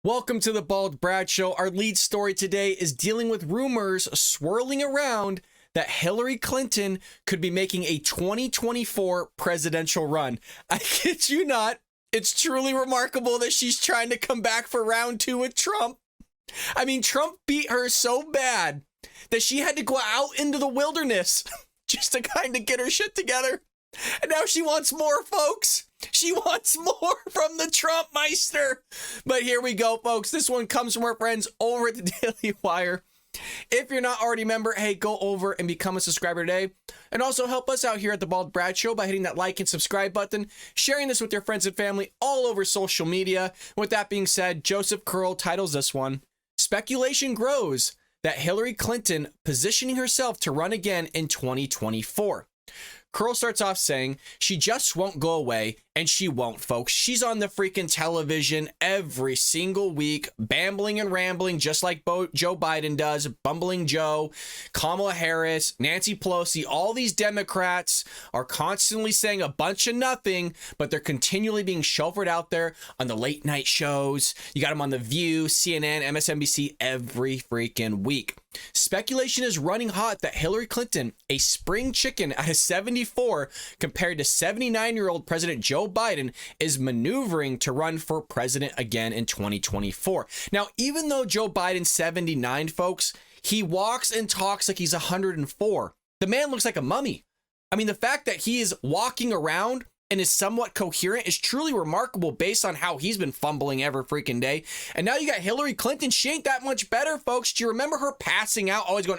Welcome to the Bald Brad Show. Our lead story today is dealing with rumors swirling around that Hillary Clinton could be making a 2024 presidential run. I kid you not. It's truly remarkable that she's trying to come back for round two with Trump. I mean, Trump beat her so bad that she had to go out into the wilderness just to kind of get her shit together. And now she wants more, folks. She wants more from the Trump Meister. But here we go, folks. This one comes from our friends over at the Daily Wire. If you're not already a member, hey, go over and become a subscriber today. And also help us out here at the Bald Brad Show by hitting that like and subscribe button, sharing this with your friends and family all over social media. With that being said, Joseph Curl titles this one, "Speculation Grows That Hillary Clinton Positioning Herself to Run Again in 2024. Curl starts off saying, "She just won't go away," and she won't, folks. She's on the freaking television every single week, bambling and rambling just like Joe Biden does, bumbling Joe, Kamala Harris, Nancy Pelosi. All these Democrats are constantly saying a bunch of nothing, but they're continually being chauffeured out there on the late night shows. You got them on The View, CNN, MSNBC every freaking week. Speculation is running hot that Hillary Clinton, a spring chicken at a 74 compared to 79-year-old President Joe Biden, is maneuvering to run for president again in 2024. Now, even though Joe Biden's 79, folks, he walks and talks like he's 104. The man looks like a mummy. I mean, the fact that he is walking around and is somewhat coherent is truly remarkable based on how he's been fumbling every freaking day. And now you got Hillary Clinton. She ain't that much better, folks. Do you remember her passing out, always going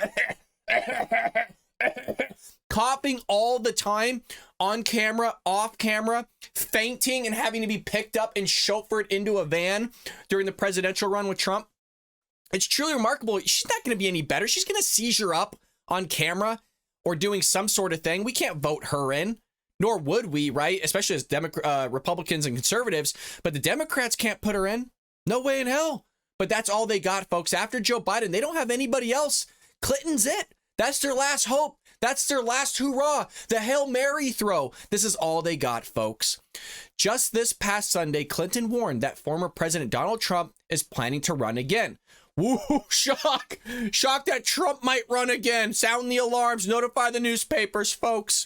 coughing all the time, on camera, off camera, fainting and having to be picked up and chauffeured into a van during the presidential run with Trump? It's truly remarkable. She's not going to be any better. She's going to seizure up on camera or doing some sort of thing. We can't vote her in. Nor would we, right? Especially as Republicans and conservatives. But the Democrats can't put her in. No way in hell. But that's all they got, folks. After Joe Biden, they don't have anybody else. Clinton's it. That's their last hope. That's their last hurrah. The Hail Mary throw. This is all they got, folks. Just this past Sunday, Clinton warned that former President Donald Trump is planning to run again. Woo, shock. Shock that Trump might run again. Sound the alarms. Notify the newspapers, folks.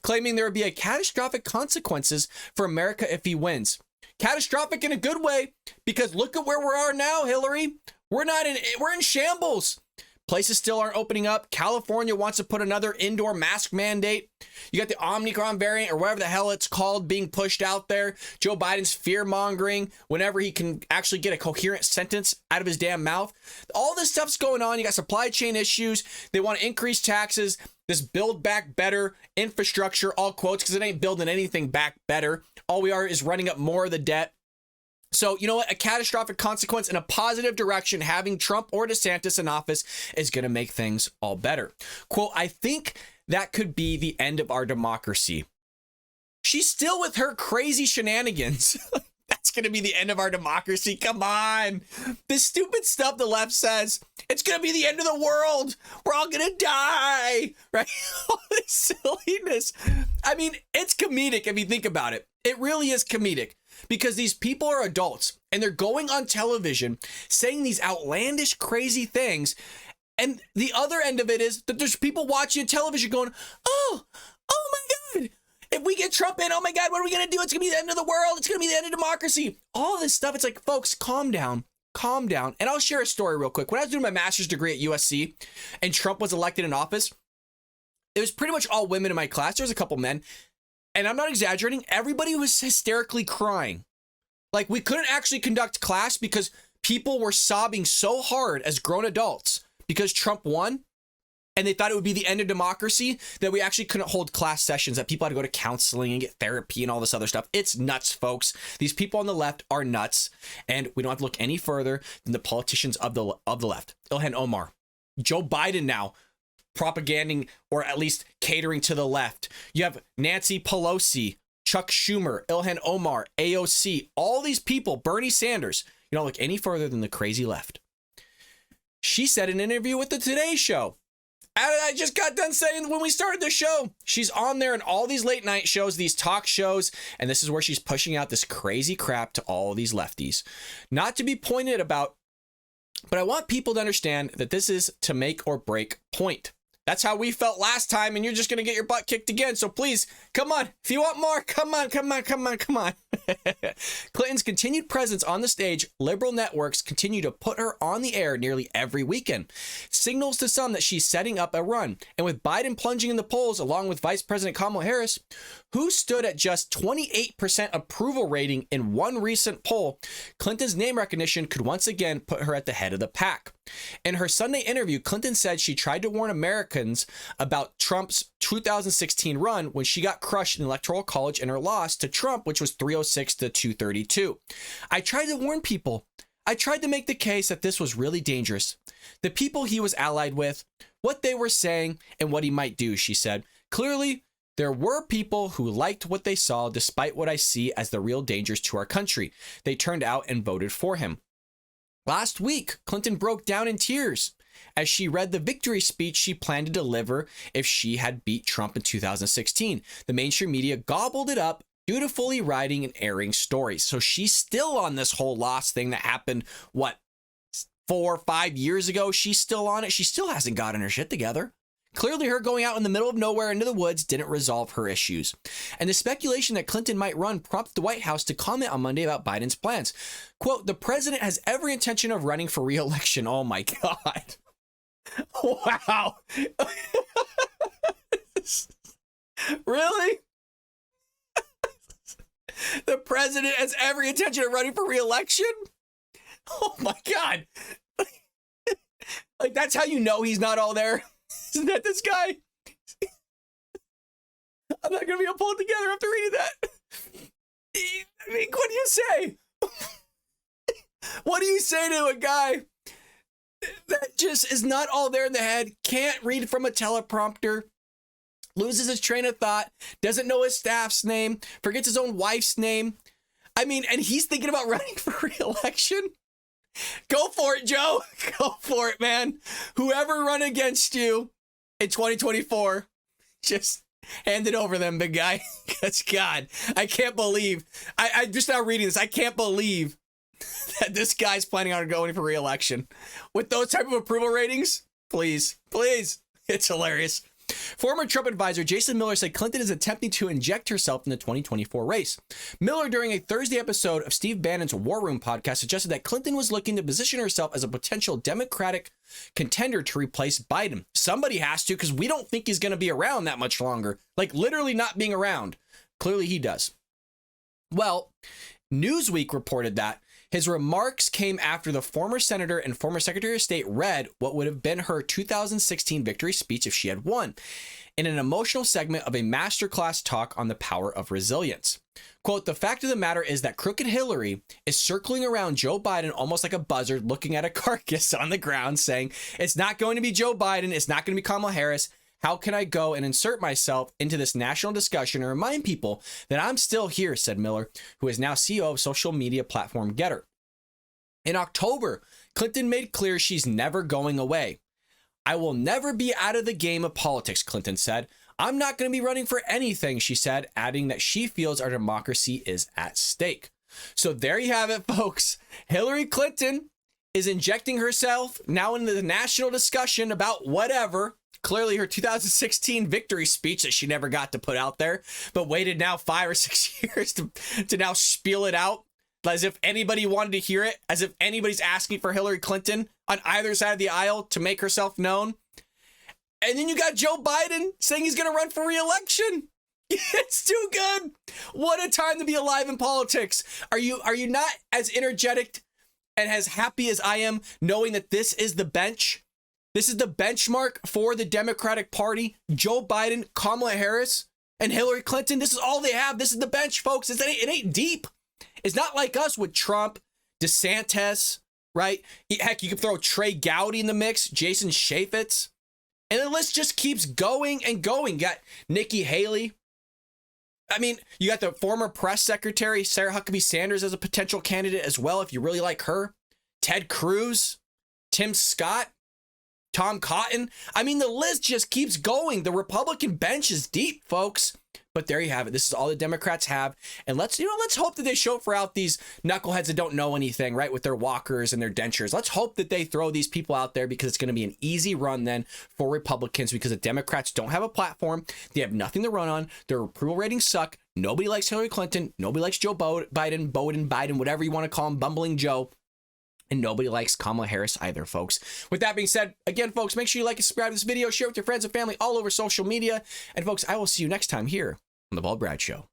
Claiming there would be a catastrophic consequences for America if he wins. Catastrophic in a good way, because look at where we are now, Hillary. We're in shambles. Places still aren't opening up. California wants to put another indoor mask mandate. You got the Omicron variant or whatever the hell it's called being pushed out there. Joe Biden's fear mongering whenever he can actually get a coherent sentence out of his damn mouth. All this stuff's going on. You got supply chain issues. They want to increase taxes. This build back better infrastructure, all quotes, because it ain't building anything back better. All we are is running up more of the debt. So, you know what? A catastrophic consequence in a positive direction, having Trump or DeSantis in office is going to make things all better. Quote, "I think that could be the end of our democracy." She's still with her crazy shenanigans. That's going to be the end of our democracy. Come on. This stupid stuff the left says, it's going to be the end of the world. We're all going to die. Right? All this silliness. I mean, it's comedic if you think about it. It really is comedic. Because these people are adults and they're going on television saying these outlandish, crazy things. And the other end of it is that there's people watching television going, oh my God, if we get Trump in, oh my God, what are we going to do? It's going to be the end of the world. It's going to be the end of democracy. All this stuff. It's like, folks, calm down. Calm down. And I'll share a story real quick. When I was doing my master's degree at USC and Trump was elected in office, it was pretty much all women in my class. There was a couple men. And I'm not exaggerating, everybody was hysterically crying. Like, we couldn't actually conduct class because people were sobbing so hard as grown adults because Trump won. And they thought it would be the end of democracy that we actually couldn't hold class sessions, that people had to go to counseling and get therapy and all this other stuff. It's nuts, folks. These people on the left are nuts. And we don't have to look any further than the politicians of the left. Ilhan Omar, Joe Biden now, propaganding or at least catering to the left. You have Nancy Pelosi, Chuck Schumer, Ilhan Omar, AOC, all these people, Bernie Sanders. You don't look any further than the crazy left. She said in an interview with the Today Show I just got done saying when we started the show, she's on there in all these late night shows, these talk shows, and this is where she's pushing out this crazy crap to all these lefties. Not to be pointed about, but I want people to understand that this is to make or break point. That's how we felt last time, and you're just going to get your butt kicked again. So please, come on. If you want more, come on. Clinton's continued presence on the stage, liberal networks continue to put her on the air nearly every weekend. Signals to some that she's setting up a run. And with Biden plunging in the polls, along with Vice President Kamala Harris, who stood at just 28% approval rating in one recent poll, Clinton's name recognition could once again put her at the head of the pack. In her Sunday interview, Clinton said she tried to warn Americans about Trump's 2016 run when she got crushed in the Electoral College in her loss to Trump, which was 306 to 232. I tried to warn people. I tried to make the case that this was really dangerous. The people he was allied with, what they were saying, and what he might do, she said. Clearly, there were people who liked what they saw despite what I see as the real dangers to our country. They turned out and voted for him. Last week, Clinton broke down in tears as she read the victory speech she planned to deliver if she had beat Trump in 2016. The mainstream media gobbled it up, dutifully writing and airing stories. So she's still on this whole loss thing that happened, 4 or 5 years ago? She's still on it. She still hasn't gotten her shit together. Clearly, her going out in the middle of nowhere into the woods didn't resolve her issues. And the speculation that Clinton might run prompted the White House to comment on Monday about Biden's plans. Quote, the president has every intention of running for re-election. Oh my God. Wow. Really? The president has every intention of running for re-election? Oh my God. Like, that's how you know he's not all there. Isn't that this guy? I'm not going to be able to pull it together after reading that. I mean, what do you say? What do you say to a guy that just is not all there in the head, can't read from a teleprompter, loses his train of thought, doesn't know his staff's name, forgets his own wife's name? I mean, and he's thinking about running for re-election? Go for it, Joe. Go for it, man. Whoever run against you in 2024, just hand it over them, big guy. Because God, I can't believe, I'm just now reading this. I can't believe that this guy's planning on going for re-election. With those type of approval ratings, please. It's hilarious. Former Trump advisor Jason Miller said Clinton is attempting to inject herself in the 2024 race. Miller, during a Thursday episode of Steve Bannon's War Room podcast, suggested that Clinton was looking to position herself as a potential Democratic contender to replace Biden. Somebody has to, because we don't think he's going to be around that much longer. Like, literally not being around. Clearly he does. Well, Newsweek reported that his remarks came after the former senator and former Secretary of State read what would have been her 2016 victory speech if she had won, in an emotional segment of a masterclass talk on the power of resilience. Quote, the fact of the matter is that crooked Hillary is circling around Joe Biden almost like a buzzard looking at a carcass on the ground saying, it's not going to be Joe Biden, it's not going to be Kamala Harris. How can I go and insert myself into this national discussion and remind people that I'm still here, said Miller, who is now CEO of social media platform Getter. In October, Clinton made clear she's never going away. I will never be out of the game of politics, Clinton said. I'm not going to be running for anything, she said, adding that she feels our democracy is at stake. So there you have it, folks. Hillary Clinton is injecting herself now into the national discussion about whatever. Clearly her 2016 victory speech that she never got to put out there, but waited now 5 or 6 years to now spiel it out as if anybody wanted to hear it, as if anybody's asking for Hillary Clinton on either side of the aisle to make herself known. And then you got Joe Biden saying he's going to run for re-election. It's too good. What a time to be alive in politics. Are you not as energetic and as happy as I am knowing that this is the bench? This is the benchmark for the Democratic Party. Joe Biden, Kamala Harris, and Hillary Clinton. This is all they have. This is the bench, folks. It ain't deep. It's not like us with Trump, DeSantis, right? Heck, you could throw Trey Gowdy in the mix, Jason Chaffetz. And the list just keeps going and going. You got Nikki Haley. I mean, you got the former press secretary, Sarah Huckabee Sanders, as a potential candidate as well, if you really like her. Ted Cruz, Tim Scott. Tom Cotton. I mean, the list just keeps going. The Republican bench is deep, folks. But there you have it. This is all the Democrats have. And let's hope that they chauffeur out these knuckleheads that don't know anything, right? With their walkers and their dentures. Let's hope that they throw these people out there, because it's going to be an easy run then for Republicans, because the Democrats don't have a platform. They have nothing to run on. Their approval ratings suck. Nobody likes Hillary Clinton. Nobody likes Joe Biden, whatever you want to call him, Bumbling Joe. And nobody likes Kamala Harris either, folks. With that being said, again, folks, make sure you like and subscribe to this video, share with your friends and family all over social media. And folks, I will see you next time here on The Bald Brad Show.